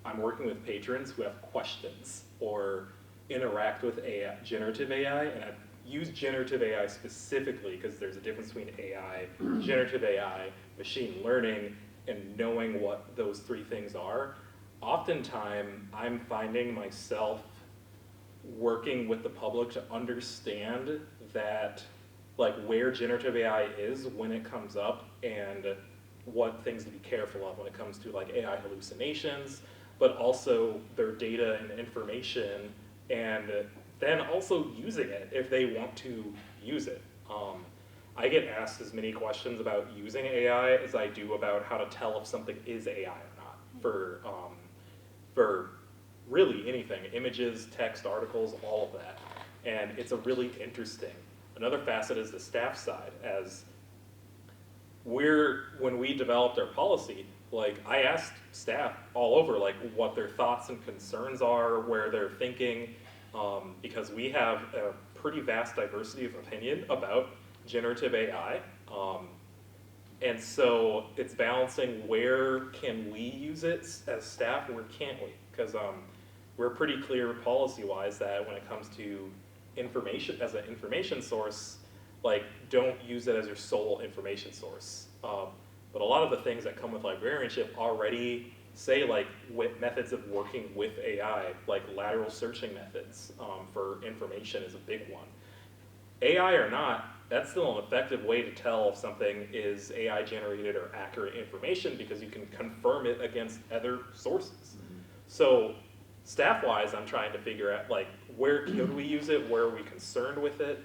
[SPEAKER 1] I'm working with patrons who have questions or interact with AI, generative AI, and I've used generative AI specifically because there's a difference between AI, generative AI, machine learning, and knowing what those three things are. Oftentimes, I'm finding myself working with the public to understand that, like, where generative AI is when it comes up and what things to be careful of when it comes to like AI hallucinations, but also their data and information, and then also using it if they want to use it. I get asked as many questions about using AI as I do about how to tell if something is AI or not for really anything, images, text, articles, all of that. And it's a really interesting. Another facet is the staff side, as when we developed our policy, like I asked staff all over like what their thoughts and concerns are, where they're thinking, because we have a pretty vast diversity of opinion about generative AI. And so it's balancing where can we use it as staff and where can't we? Because we're pretty clear policy-wise that when it comes to information as an information source, like don't use it as your sole information source. But a lot of the things that come with librarianship already say like methods of working with AI, like lateral searching methods for information is a big one. AI or not, that's still an effective way to tell if something is AI generated or accurate information because you can confirm it against other sources. So staff-wise, I'm trying to figure out like where could we use it, where are we concerned with it,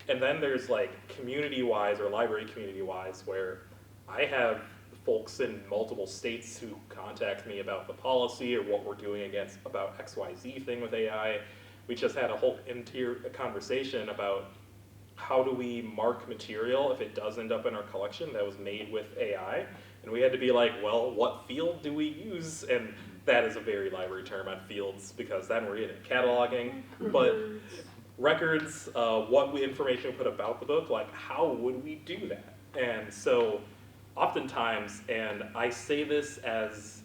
[SPEAKER 1] and then there's like community-wise or library community-wise where I have folks in multiple states who contact me about the policy or what we're doing about XYZ thing with AI. We just had a whole entire conversation about how do we mark material if it does end up in our collection that was made with AI. And we had to be like, well, what field do we use? And that is a very library term on fields, because then we're getting cataloging. But records, information we put about the book, like how would we do that? And so oftentimes, and I say this as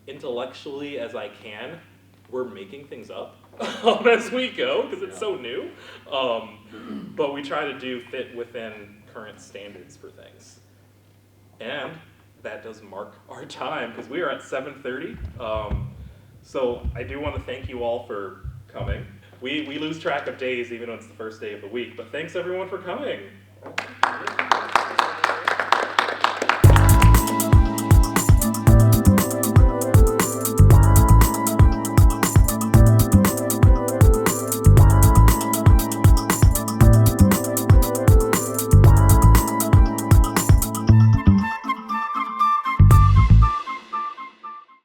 [SPEAKER 1] intellectually as I can, we're making things up as we go, because it's so new. But we try to fit within current standards for things. And that does mark our time, because we are at 7:30. So I do want to thank you all for coming. We lose track of days even though it's the first day of the week, but thanks everyone for coming.